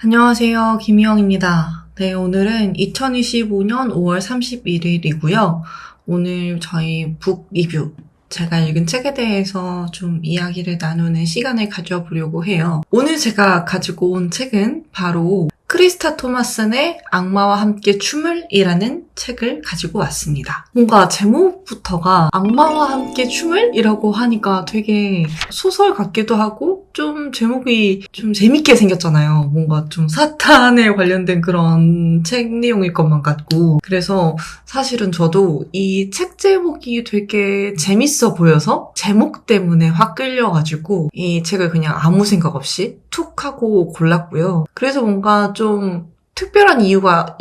안녕하세요. 김희영입니다. 네, 오늘은 2025년 5월 31일이고요. 오늘 저희 북 리뷰, 제가 읽은 책에 대해서 좀 이야기를 나누는 시간을 가져보려고 해요. 오늘 제가 가지고 온 책은 바로 크리스타 토마슨의 악마와 함께 춤을 이라는 책을 가지고 왔습니다. 뭔가 제목부터가 악마와 함께 춤을? 이라고 하니까 되게 소설 같기도 하고 좀 제목이 좀 재밌게 생겼잖아요. 뭔가 좀 사탄에 관련된 그런 책 내용일 것만 같고. 그래서 사실은 저도 이 책 제목이 되게 재밌어 보여서 제목 때문에 확 끌려가지고 이 책을 그냥 아무 생각 없이 툭 하고 골랐고요. 그래서 뭔가 좀 특별한 이유가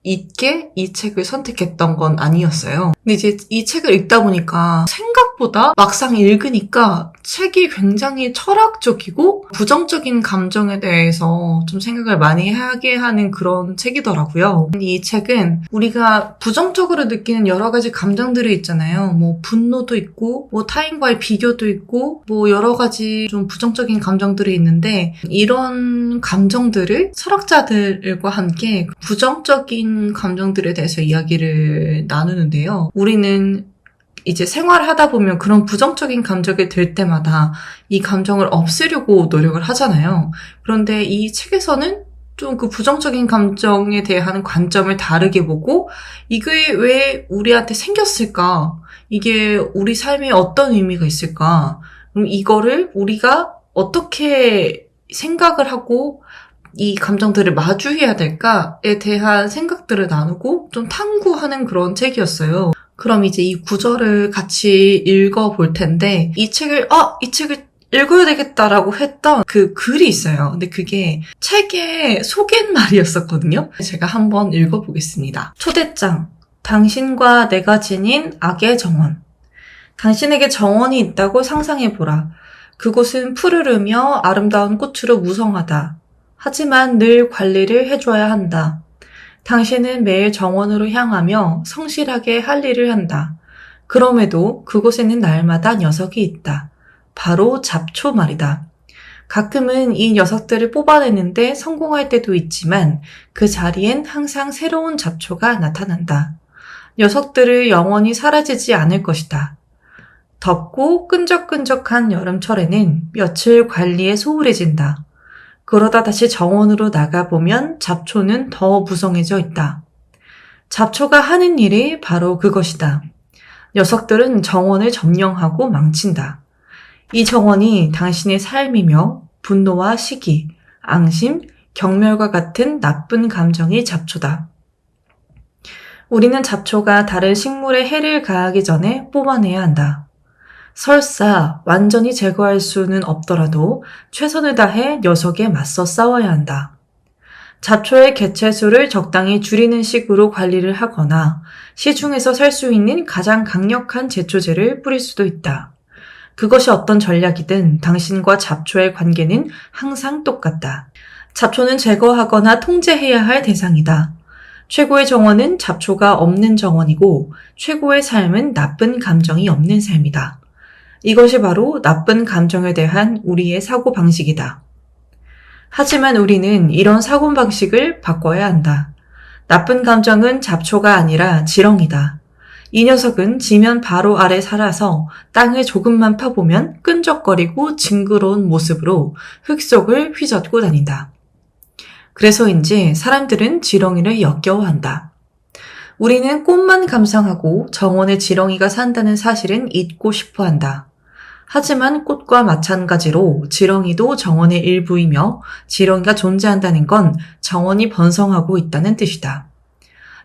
있게 이 책을 선택했던 건 아니었어요. 근데 이제 이 책을 읽다 보니까 생각보다 막상 읽으니까 책이 굉장히 철학적이고 부정적인 감정에 대해서 좀 생각을 많이 하게 하는 그런 책이더라고요. 이 책은 우리가 부정적으로 느끼는 여러 가지 감정들이 있잖아요. 뭐 분노도 있고 뭐 타인과의 비교도 있고 뭐 여러 가지 좀 부정적인 감정들이 있는데 이런 감정들을 철학자들과 함께 부정적인 감정들에 대해서 이야기를 나누는데요. 우리는 이제 생활하다 보면 그런 부정적인 감정이 들 때마다 이 감정을 없애려고 노력을 하잖아요. 그런데 이 책에서는 좀 그 부정적인 감정에 대한 관점을 다르게 보고 이게 왜 우리한테 생겼을까? 이게 우리 삶에 어떤 의미가 있을까? 그럼 이거를 우리가 어떻게 생각을 하고 이 감정들을 마주해야 될까에 대한 생각들을 나누고 좀 탐구하는 그런 책이었어요. 그럼 이제 이 구절을 같이 읽어볼 텐데 이 책을 읽어야 되겠다라고 했던 그 글이 있어요. 근데 그게 책의 소갯말이었었거든요. 제가 한번 읽어보겠습니다. 초대장. 당신과 내가 지닌 악의 정원. 당신에게 정원이 있다고 상상해보라. 그곳은 푸르르며 아름다운 꽃으로 무성하다. 하지만 늘 관리를 해줘야 한다. 당신은 매일 정원으로 향하며 성실하게 할 일을 한다. 그럼에도 그곳에는 날마다 녀석이 있다. 바로 잡초 말이다. 가끔은 이 녀석들을 뽑아내는데 성공할 때도 있지만 그 자리엔 항상 새로운 잡초가 나타난다. 녀석들을 영원히 사라지지 않을 것이다. 덥고 끈적끈적한 여름철에는 며칠 관리에 소홀해진다. 그러다 다시 정원으로 나가보면 잡초는 더 무성해져 있다. 잡초가 하는 일이 바로 그것이다. 녀석들은 정원을 점령하고 망친다. 이 정원이 당신의 삶이며 분노와 시기, 앙심, 경멸과 같은 나쁜 감정이 잡초다. 우리는 잡초가 다른 식물에 해를 가하기 전에 뽑아내야 한다. 설사 완전히 제거할 수는 없더라도 최선을 다해 녀석에 맞서 싸워야 한다. 잡초의 개체수를 적당히 줄이는 식으로 관리를 하거나 시중에서 살 수 있는 가장 강력한 제초제를 뿌릴 수도 있다. 그것이 어떤 전략이든 당신과 잡초의 관계는 항상 똑같다. 잡초는 제거하거나 통제해야 할 대상이다. 최고의 정원은 잡초가 없는 정원이고 최고의 삶은 나쁜 감정이 없는 삶이다. 이것이 바로 나쁜 감정에 대한 우리의 사고방식이다. 하지만 우리는 이런 사고방식을 바꿔야 한다. 나쁜 감정은 잡초가 아니라 지렁이다. 이 녀석은 지면 바로 아래 살아서 땅을 조금만 파보면 끈적거리고 징그러운 모습으로 흙 속을 휘젓고 다닌다. 그래서인지 사람들은 지렁이를 역겨워한다. 우리는 꽃만 감상하고 정원에 지렁이가 산다는 사실은 잊고 싶어 한다. 하지만 꽃과 마찬가지로 지렁이도 정원의 일부이며 지렁이가 존재한다는 건 정원이 번성하고 있다는 뜻이다.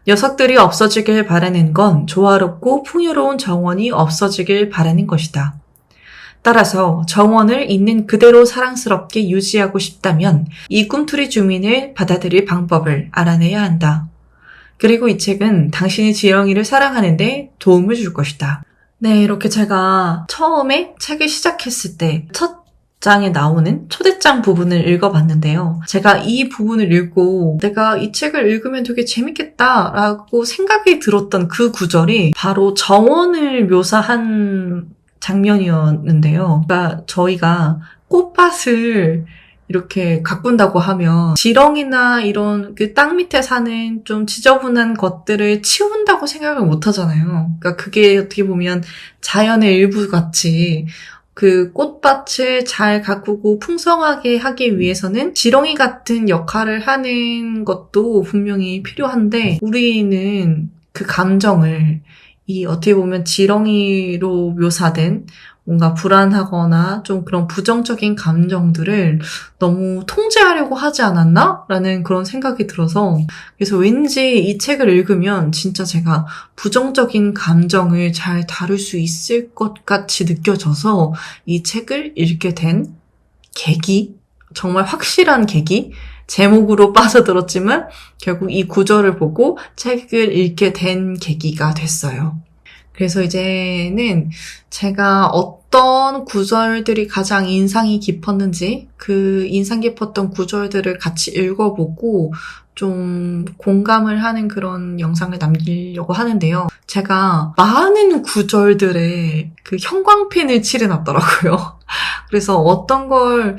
녀석들이 없어지길 바라는 건 조화롭고 풍요로운 정원이 없어지길 바라는 것이다. 따라서 정원을 있는 그대로 사랑스럽게 유지하고 싶다면 이 꿈틀이 주민을 받아들일 방법을 알아내야 한다. 그리고 이 책은 당신이 지렁이를 사랑하는데 도움을 줄 것이다. 네, 이렇게 제가 처음에 책을 시작했을 때 첫 장에 나오는 초대장 부분을 읽어봤는데요. 제가 이 부분을 읽고 내가 이 책을 읽으면 되게 재밌겠다라고 생각이 들었던 그 구절이 바로 정원을 묘사한 장면이었는데요. 그러니까 저희가 꽃밭을 이렇게 가꾼다고 하면 지렁이나 이런 그 땅 밑에 사는 좀 지저분한 것들을 치운다고 생각을 못 하잖아요. 그러니까 그게 어떻게 보면 자연의 일부 같이 그 꽃밭을 잘 가꾸고 풍성하게 하기 위해서는 지렁이 같은 역할을 하는 것도 분명히 필요한데 우리는 그 감정을 이 어떻게 보면 지렁이로 묘사된 뭔가 불안하거나 좀 그런 부정적인 감정들을 너무 통제하려고 하지 않았나? 라는 그런 생각이 들어서 그래서 왠지 이 책을 읽으면 진짜 제가 부정적인 감정을 잘 다룰 수 있을 것 같이 느껴져서 이 책을 읽게 된 계기? 정말 확실한 계기? 제목으로 빠져들었지만 결국 이 구절을 보고 책을 읽게 된 계기가 됐어요. 그래서 이제는 제가 어떤 구절들이 가장 인상이 깊었는지 그 인상 깊었던 구절들을 같이 읽어보고 좀 공감을 하는 그런 영상을 남기려고 하는데요. 제가 많은 구절들에 그 형광펜을 칠해놨더라고요. 그래서 어떤 걸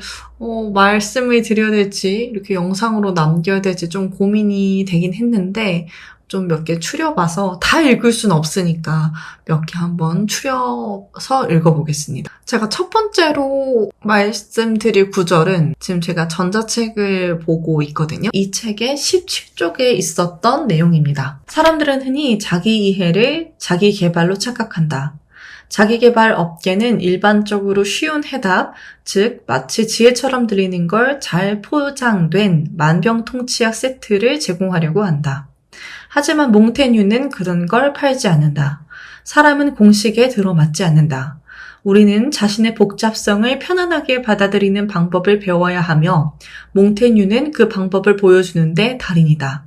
말씀을 드려야 될지 이렇게 영상으로 남겨야 될지 좀 고민이 되긴 했는데 좀 몇 개 추려봐서 다 읽을 순 없으니까 몇 개 한번 추려서 읽어보겠습니다. 제가 첫 번째로 말씀드릴 구절은 지금 제가 전자책을 보고 있거든요. 이 책의 17쪽에 있었던 내용입니다. 사람들은 흔히 자기 이해를 자기 개발로 착각한다. 자기개발 업계는 일반적으로 쉬운 해답, 즉 마치 지혜처럼 들리는 걸 잘 포장된 만병통치약 세트를 제공하려고 한다. 하지만 몽테뉴는 그런 걸 팔지 않는다. 사람은 공식에 들어맞지 않는다. 우리는 자신의 복잡성을 편안하게 받아들이는 방법을 배워야 하며 몽테뉴는 그 방법을 보여주는데 달인이다.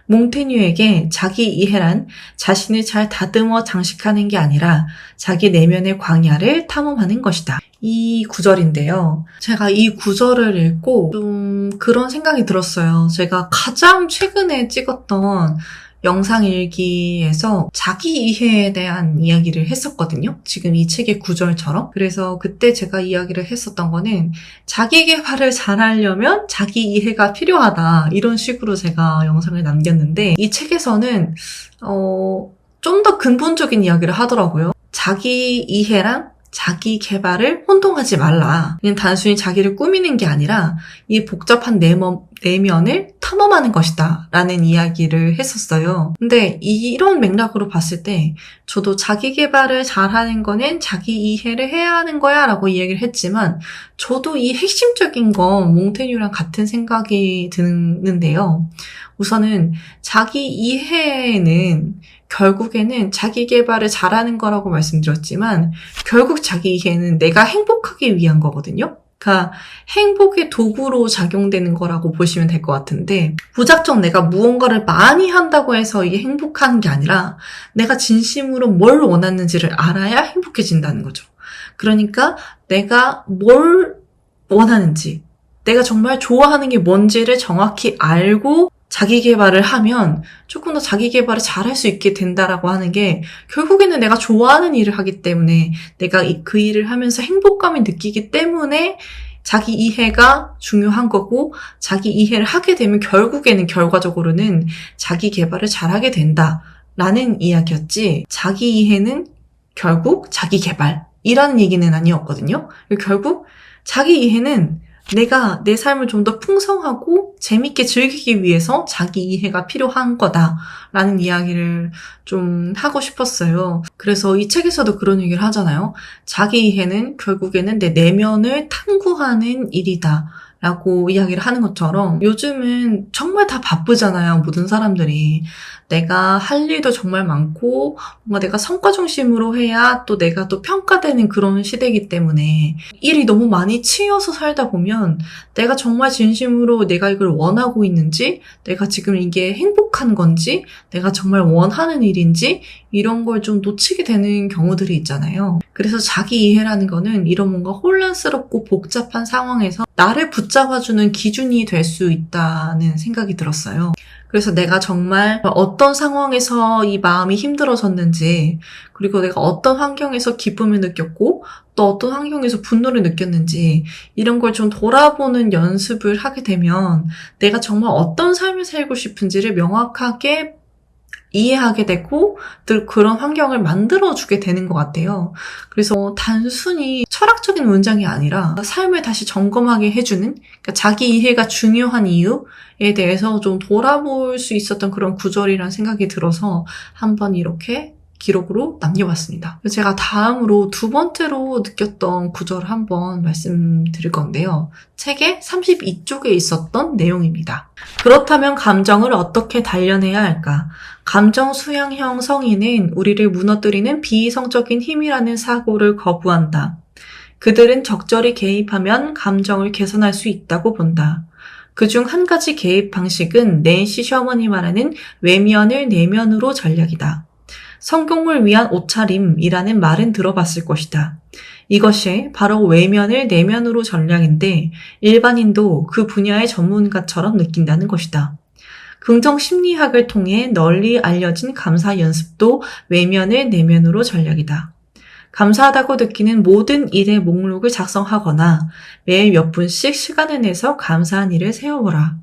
몽테뉴에게 자기 이해란 자신을 잘 다듬어 장식하는 게 아니라 자기 내면의 광야를 탐험하는 것이다. 이 구절인데요. 제가 이 구절을 읽고 좀 그런 생각이 들었어요. 제가 가장 최근에 찍었던 영상 일기에서 자기 이해에 대한 이야기를 했었거든요. 지금 이 책의 구절처럼. 그래서 그때 제가 이야기를 했었던 거는 자기 개발을 잘하려면 자기 이해가 필요하다. 이런 식으로 제가 영상을 남겼는데 이 책에서는 좀 더 근본적인 이야기를 하더라고요. 자기 이해랑 자기 개발을 혼동하지 말라. 그냥 단순히 자기를 꾸미는 게 아니라 이 복잡한 내면을 탐험하는 것이다. 라는 이야기를 했었어요. 근데 이런 맥락으로 봤을 때 저도 자기 개발을 잘하는 거는 자기 이해를 해야 하는 거야 라고 이야기를 했지만 저도 이 핵심적인 건 몽테뉴랑 같은 생각이 드는데요. 우선은 자기 이해는 결국에는 자기 개발을 잘하는 거라고 말씀드렸지만 결국 자기 이해는 내가 행복하기 위한 거거든요. 그러니까 행복의 도구로 작용되는 거라고 보시면 될 것 같은데 무작정 내가 무언가를 많이 한다고 해서 이게 행복한 게 아니라 내가 진심으로 뭘 원하는지를 알아야 행복해진다는 거죠. 그러니까 내가 뭘 원하는지 내가 정말 좋아하는 게 뭔지를 정확히 알고 자기 개발을 하면 조금 더 자기 개발을 잘할 수 있게 된다라고 하는 게 결국에는 내가 좋아하는 일을 하기 때문에 내가 그 일을 하면서 행복감을 느끼기 때문에 자기 이해가 중요한 거고 자기 이해를 하게 되면 결국에는 결과적으로는 자기 개발을 잘하게 된다라는 이야기였지 자기 이해는 결국 자기 개발이라는 얘기는 아니었거든요. 결국 자기 이해는 내가 내 삶을 좀 더 풍성하고 재밌게 즐기기 위해서 자기 이해가 필요한 거다라는 이야기를 좀 하고 싶었어요. 그래서 이 책에서도 그런 얘기를 하잖아요. 자기 이해는 결국에는 내 내면을 탐구하는 일이다. 라고 이야기를 하는 것처럼 요즘은 정말 다 바쁘잖아요. 모든 사람들이. 내가 할 일도 정말 많고 뭔가 내가 성과 중심으로 해야 또 내가 또 평가되는 그런 시대이기 때문에 일이 너무 많이 치여서 살다 보면 내가 정말 진심으로 내가 이걸 원하고 있는지 내가 지금 이게 행복한 건지 내가 정말 원하는 일인지 이런 걸 좀 놓치게 되는 경우들이 있잖아요. 그래서 자기 이해라는 거는 이런 뭔가 혼란스럽고 복잡한 상황에서 나를 붙잡아주는 기준이 될 수 있다는 생각이 들었어요. 그래서 내가 정말 어떤 상황에서 이 마음이 힘들어졌는지, 그리고 내가 어떤 환경에서 기쁨을 느꼈고, 또 어떤 환경에서 분노를 느꼈는지, 이런 걸 좀 돌아보는 연습을 하게 되면 내가 정말 어떤 삶을 살고 싶은지를 명확하게 이해하게 되고 또 그런 환경을 만들어주게 되는 것 같아요. 그래서 단순히 철학적인 문장이 아니라 삶을 다시 점검하게 해주는, 그러니까 자기 이해가 중요한 이유에 대해서 좀 돌아볼 수 있었던 그런 구절이라는 생각이 들어서 한번 이렇게 기록으로 남겨봤습니다. 제가 다음으로 두 번째로 느꼈던 구절을 한번 말씀드릴 건데요. 책의 32쪽에 있었던 내용입니다. 그렇다면 감정을 어떻게 단련해야 할까? 감정 수양형 성인은 우리를 무너뜨리는 비이성적인 힘이라는 사고를 거부한다. 그들은 적절히 개입하면 감정을 개선할 수 있다고 본다. 그중 한 가지 개입 방식은 낸시 셔먼이 말하는 외면을 내면으로 전략이다. 성공을 위한 옷차림이라는 말은 들어봤을 것이다. 이것이 바로 외면을 내면으로 전략인데 일반인도 그 분야의 전문가처럼 느낀다는 것이다. 긍정 심리학을 통해 널리 알려진 감사 연습도 외면을 내면으로 전략이다. 감사하다고 느끼는 모든 일의 목록을 작성하거나 매일 몇 분씩 시간을 내서 감사한 일을 세워보라.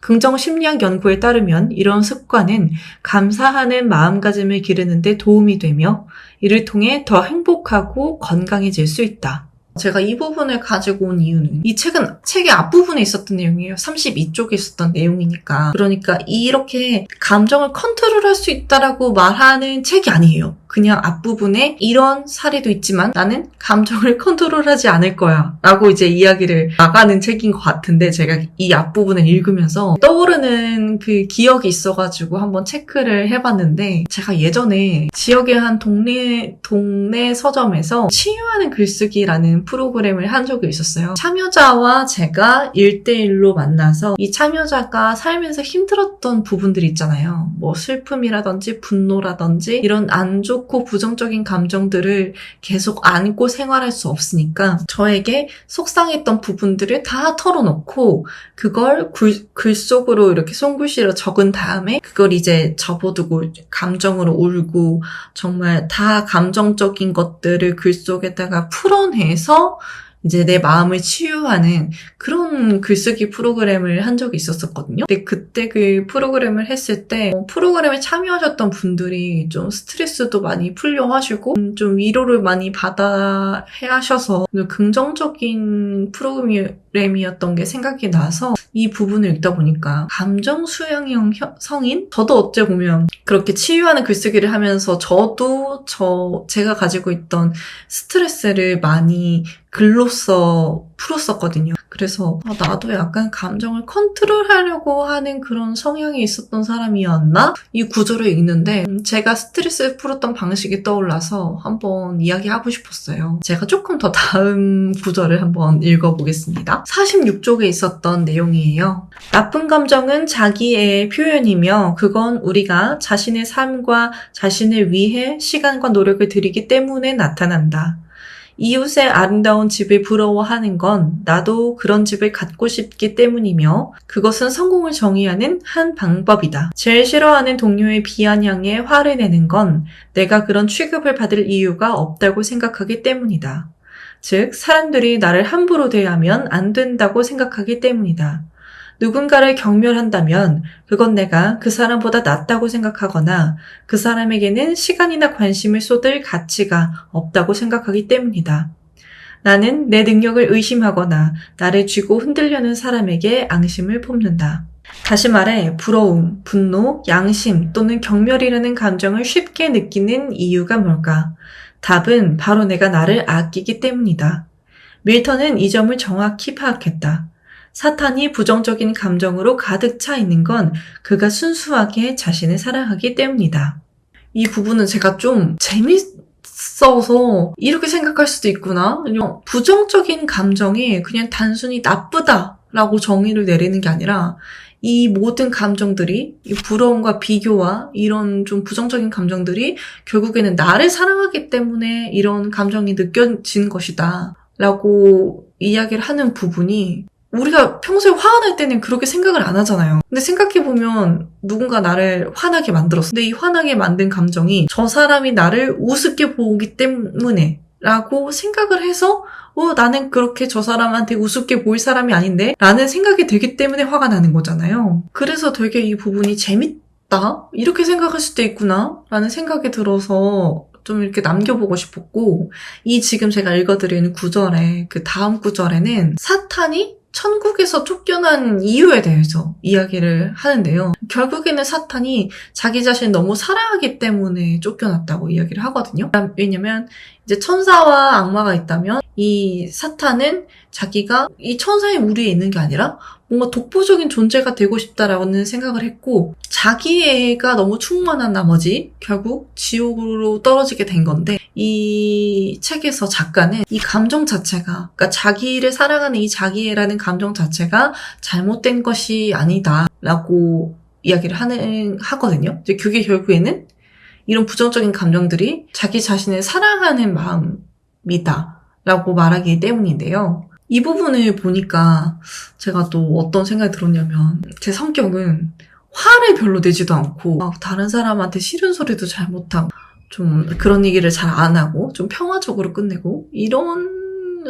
긍정 심리학 연구에 따르면 이런 습관은 감사하는 마음가짐을 기르는 데 도움이 되며 이를 통해 더 행복하고 건강해질 수 있다. 제가 이 부분을 가지고 온 이유는 이 책은 책의 앞부분에 있었던 내용이에요. 32쪽에 있었던 내용이니까. 그러니까 이렇게 감정을 컨트롤할 수 있다라고 말하는 책이 아니에요. 그냥 앞부분에 이런 사례도 있지만 나는 감정을 컨트롤하지 않을 거야 라고 이제 이야기를 나가는 책인 것 같은데 제가 이 앞부분을 읽으면서 떠오르는 그 기억이 있어가지고 한번 체크를 해봤는데 제가 예전에 지역의 한 동네 서점에서 치유하는 글쓰기라는 프로그램을 한 적이 있었어요. 참여자와 제가 1대1로 만나서 이 참여자가 살면서 힘들었던 부분들 있잖아요. 뭐 슬픔이라든지 분노라든지 이런 안 좋고 부정적인 감정들을 계속 안고 생활할 수 없으니까 저에게 속상했던 부분들을 다 털어놓고 그걸 글 속으로 이렇게 손글씨로 적은 다음에 그걸 이제 접어두고 감정으로 울고 정말 다 감정적인 것들을 글 속에다가 풀어내서 이제 내 마음을 치유하는 그런 글쓰기 프로그램을 한 적이 있었거든요. 근데 그때 그 프로그램을 했을 때 프로그램에 참여하셨던 분들이 좀 스트레스도 많이 풀려 하시고 좀 위로를 많이 받아 하셔서 긍정적인 프로그램이었던 게 생각이 나서 이 부분을 읽다 보니까 감정 수양형 성인? 저도 어째 보면 그렇게 치유하는 글쓰기를 하면서 저도 제가 가지고 있던 스트레스를 많이 글로써 풀었었거든요. 그래서 나도 약간 감정을 컨트롤하려고 하는 그런 성향이 있었던 사람이었나? 이 구절을 읽는데 제가 스트레스를 풀었던 방식이 떠올라서 한번 이야기하고 싶었어요. 제가 조금 더 다음 구절을 한번 읽어보겠습니다. 46쪽에 있었던 내용이에요. 나쁜 감정은 자기애의 표현이며 그건 우리가 자신의 삶과 자신을 위해 시간과 노력을 들이기 때문에 나타난다. 이웃의 아름다운 집을 부러워하는 건 나도 그런 집을 갖고 싶기 때문이며 그것은 성공을 정의하는 한 방법이다. 제일 싫어하는 동료의 비아냥에 화를 내는 건 내가 그런 취급을 받을 이유가 없다고 생각하기 때문이다. 즉, 사람들이 나를 함부로 대하면 안 된다고 생각하기 때문이다. 누군가를 경멸한다면 그건 내가 그 사람보다 낫다고 생각하거나 그 사람에게는 시간이나 관심을 쏟을 가치가 없다고 생각하기 때문이다. 나는 내 능력을 의심하거나 나를 쥐고 흔들려는 사람에게 앙심을 품는다. 다시 말해 부러움, 분노, 양심 또는 경멸이라는 감정을 쉽게 느끼는 이유가 뭘까? 답은 바로 내가 나를 아끼기 때문이다. 밀턴은 이 점을 정확히 파악했다. 사탄이 부정적인 감정으로 가득 차 있는 건 그가 순수하게 자신을 사랑하기 때문이다. 이 부분은 제가 좀 재밌어서 이렇게 생각할 수도 있구나. 부정적인 감정이 그냥 단순히 나쁘다라고 정의를 내리는 게 아니라 이 모든 감정들이 이 부러움과 비교와 이런 좀 부정적인 감정들이 결국에는 나를 사랑하기 때문에 이런 감정이 느껴진 것이다 라고 이야기를 하는 부분이 우리가 평소에 화가 날 때는 그렇게 생각을 안 하잖아요. 근데 생각해보면 누군가 나를 화나게 만들었어. 근데 이 화나게 만든 감정이 저 사람이 나를 우습게 보기 때문에 라고 생각을 해서 나는 그렇게 저 사람한테 우습게 보일 사람이 아닌데 라는 생각이 들기 때문에 화가 나는 거잖아요. 그래서 되게 이 부분이 재밌다? 이렇게 생각할 수도 있구나 라는 생각이 들어서 좀 이렇게 남겨보고 싶었고, 이 지금 제가 읽어드리는 구절에 그 다음 구절에는 사탄이 천국에서 쫓겨난 이유에 대해서 이야기를 하는데요. 결국에는 사탄이 자기 자신을 너무 사랑하기 때문에 쫓겨났다고 이야기를 하거든요. 왜냐면 이제 천사와 악마가 있다면 이 사탄은 자기가 이 천사의 무리에 있는 게 아니라 뭔가 독보적인 존재가 되고 싶다라는 생각을 했고, 자기애가 너무 충만한 나머지 결국 지옥으로 떨어지게 된 건데, 이 책에서 작가는 이 감정 자체가, 그러니까 자기를 사랑하는 이 자기애라는 감정 자체가 잘못된 것이 아니다라고 이야기를 하거든요. 이제 그게 결국에는 이런 부정적인 감정들이 자기 자신을 사랑하는 마음이다라고 말하기 때문인데요. 이 부분을 보니까 제가 또 어떤 생각이 들었냐면, 제 성격은 화를 별로 내지도 않고 다른 사람한테 싫은 소리도 잘 못하고 좀 그런 얘기를 잘 안 하고 좀 평화적으로 끝내고 이런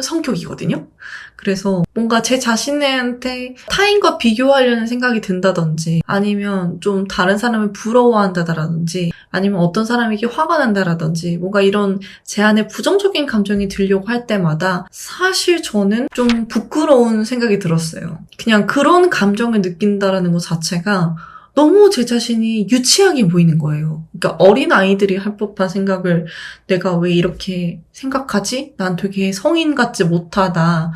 성격이거든요. 그래서 뭔가 제 자신한테 타인과 비교하려는 생각이 든다든지, 아니면 좀 다른 사람을 부러워한다라든지, 아니면 어떤 사람에게 화가 난다라든지, 뭔가 이런 제 안에 부정적인 감정이 들려고 할 때마다 사실 저는 좀 부끄러운 생각이 들었어요. 그냥 그런 감정을 느낀다라는 것 자체가 너무 제 자신이 유치하게 보이는 거예요. 그러니까 어린 아이들이 할 법한 생각을 내가 왜 이렇게 생각하지? 난 되게 성인 같지 못하다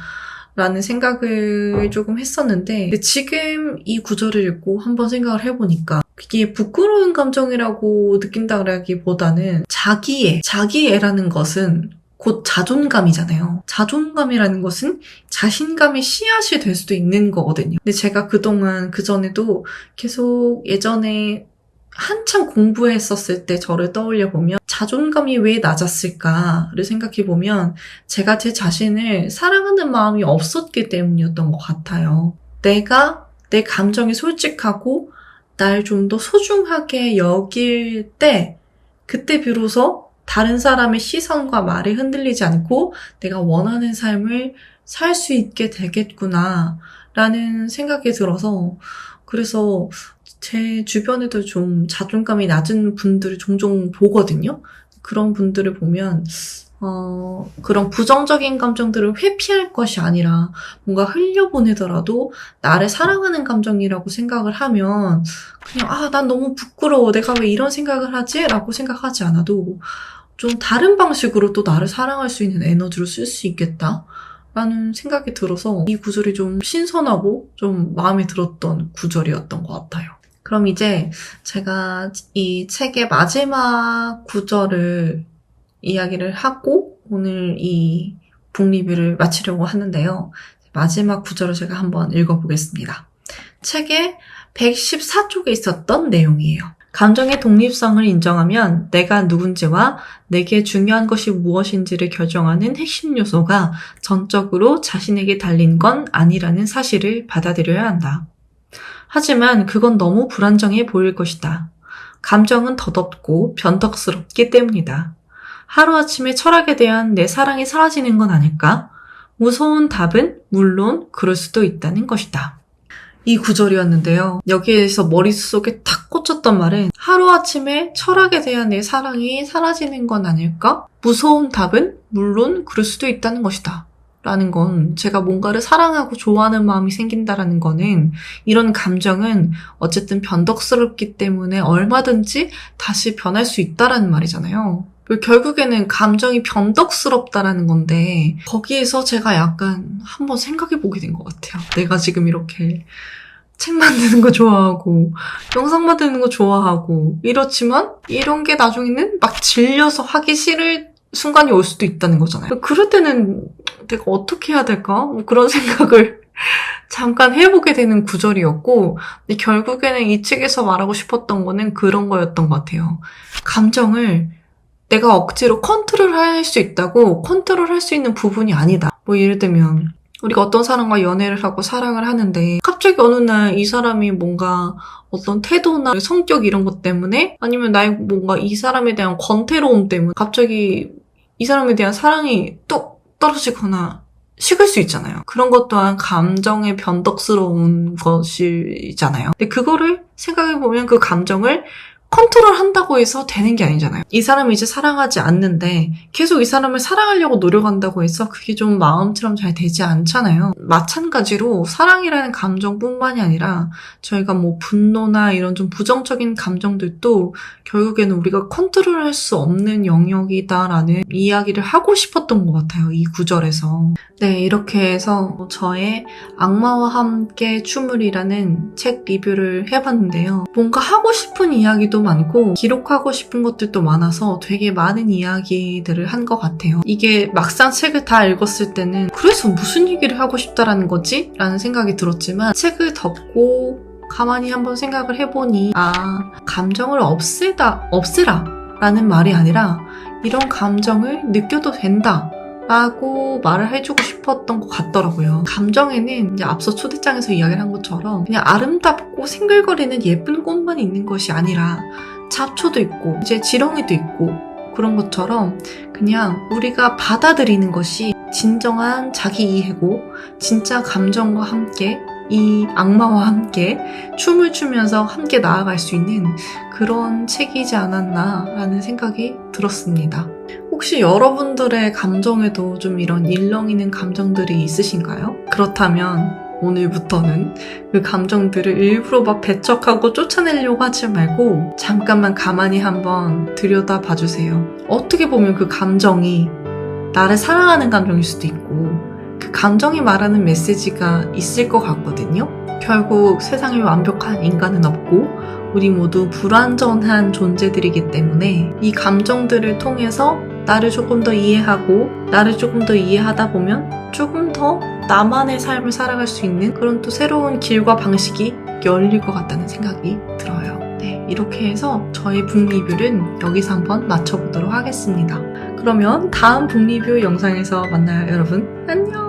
라는 생각을 조금 했었는데, 근데 지금 이 구절을 읽고 한번 생각을 해보니까 이게 부끄러운 감정이라고 느낀다라기보다는 자기애라는 것은 곧 자존감이잖아요. 자존감이라는 것은 자신감의 씨앗이 될 수도 있는 거거든요. 근데 제가 그전에도 계속 예전에 한참 공부했었을 때 저를 떠올려 보면 자존감이 왜 낮았을까를 생각해 보면 제가 제 자신을 사랑하는 마음이 없었기 때문이었던 것 같아요. 내가 내 감정이 솔직하고 날 좀 더 소중하게 여길 때, 그때 비로소 다른 사람의 시선과 말에 흔들리지 않고 내가 원하는 삶을 살 수 있게 되겠구나 라는 생각이 들어서, 그래서 제 주변에도 좀 자존감이 낮은 분들을 종종 보거든요. 그런 분들을 보면 그런 부정적인 감정들을 회피할 것이 아니라 뭔가 흘려보내더라도 나를 사랑하는 감정이라고 생각을 하면 그냥 난 너무 부끄러워, 내가 왜 이런 생각을 하지? 라고 생각하지 않아도 좀 다른 방식으로 또 나를 사랑할 수 있는 에너지로 쓸 수 있겠다 라는 생각이 들어서 이 구절이 좀 신선하고 좀 마음에 들었던 구절이었던 것 같아요. 그럼 이제 제가 이 책의 마지막 구절을 이야기를 하고 오늘 이 북리뷰를 마치려고 하는데요. 마지막 구절을 제가 한번 읽어보겠습니다. 책의 114쪽에 있었던 내용이에요. 감정의 독립성을 인정하면 내가 누군지와 내게 중요한 것이 무엇인지를 결정하는 핵심 요소가 전적으로 자신에게 달린 건 아니라는 사실을 받아들여야 한다. 하지만 그건 너무 불안정해 보일 것이다. 감정은 덧없고 변덕스럽기 때문이다. 하루아침에 철학에 대한 내 사랑이 사라지는 건 아닐까? 무서운 답은 물론 그럴 수도 있다는 것이다. 이 구절이었는데요. 여기에서 머릿속에 탁 꽂혔던 말은 하루아침에 철학에 대한 내 사랑이 사라지는 건 아닐까? 무서운 답은 물론 그럴 수도 있다는 것이다. 라는 건, 제가 뭔가를 사랑하고 좋아하는 마음이 생긴다라는 거는 이런 감정은 어쨌든 변덕스럽기 때문에 얼마든지 다시 변할 수 있다라는 말이잖아요. 결국에는 감정이 변덕스럽다라는 건데, 거기에서 제가 약간 한번 생각해 보게 된 것 같아요. 내가 지금 이렇게 책 만드는 거 좋아하고 영상 만드는 거 좋아하고 이렇지만 이런 게 나중에는 막 질려서 하기 싫을 순간이 올 수도 있다는 거잖아요. 그럴 때는 내가 어떻게 해야 될까? 그런 생각을 잠깐 해보게 되는 구절이었고, 근데 결국에는 이 책에서 말하고 싶었던 거는 그런 거였던 것 같아요. 감정을 내가 억지로 컨트롤할 수 있다고 컨트롤할 수 있는 부분이 아니다. 예를 들면 우리가 어떤 사람과 연애를 하고 사랑을 하는데 갑자기 어느 날 이 사람이 뭔가 어떤 태도나 성격 이런 것 때문에 아니면 나의 뭔가 이 사람에 대한 권태로움 때문에 갑자기 이 사람에 대한 사랑이 뚝 떨어지거나 식을 수 있잖아요. 그런 것 또한 감정의 변덕스러운 것이잖아요. 근데 그거를 생각해보면 그 감정을 컨트롤한다고 해서 되는 게 아니잖아요. 이 사람을 이제 사랑하지 않는데 계속 이 사람을 사랑하려고 노력한다고 해서 그게 좀 마음처럼 잘 되지 않잖아요. 마찬가지로 사랑이라는 감정뿐만이 아니라 저희가 뭐 분노나 이런 좀 부정적인 감정들도 결국에는 우리가 컨트롤할 수 없는 영역이다라는 이야기를 하고 싶었던 것 같아요. 이 구절에서. 네, 이렇게 해서 저의 악마와 함께 춤을이라는 책 리뷰를 해봤는데요. 뭔가 하고 싶은 이야기도 많고 기록하고 싶은 것들도 많아서 되게 많은 이야기들을 한 것 같아요. 이게 막상 책을 다 읽었을 때는 그래서 무슨 얘기를 하고 싶다라는 거지? 라는 생각이 들었지만 책을 덮고 가만히 한번 생각을 해보니 감정을 없애라 라는 말이 아니라 이런 감정을 느껴도 된다 라고 말을 해주고 싶었던 것 같더라고요. 감정에는 이제 앞서 초대장에서 이야기를 한 것처럼 그냥 아름답고 생글거리는 예쁜 꽃만 있는 것이 아니라 잡초도 있고 이제 지렁이도 있고 그런 것처럼 그냥 우리가 받아들이는 것이 진정한 자기 이해고 진짜 감정과 함께 이 악마와 함께 춤을 추면서 함께 나아갈 수 있는 그런 책이지 않았나라는 생각이 들었습니다. 혹시 여러분들의 감정에도 좀 이런 일렁이는 감정들이 있으신가요? 그렇다면 오늘부터는 그 감정들을 일부러 막 배척하고 쫓아내려고 하지 말고 잠깐만 가만히 한번 들여다봐주세요. 어떻게 보면 그 감정이 나를 사랑하는 감정일 수도 있고 그 감정이 말하는 메시지가 있을 것 같거든요. 결국 세상에 완벽한 인간은 없고 우리 모두 불완전한 존재들이기 때문에 이 감정들을 통해서 나를 조금 더 이해하고 나를 조금 더 이해하다 보면 조금 더 나만의 삶을 살아갈 수 있는 그런 또 새로운 길과 방식이 열릴 것 같다는 생각이 들어요. 네, 이렇게 해서 저의 북 리뷰는 여기서 한번 마쳐보도록 하겠습니다. 그러면 다음 북 리뷰 영상에서 만나요, 여러분. 안녕!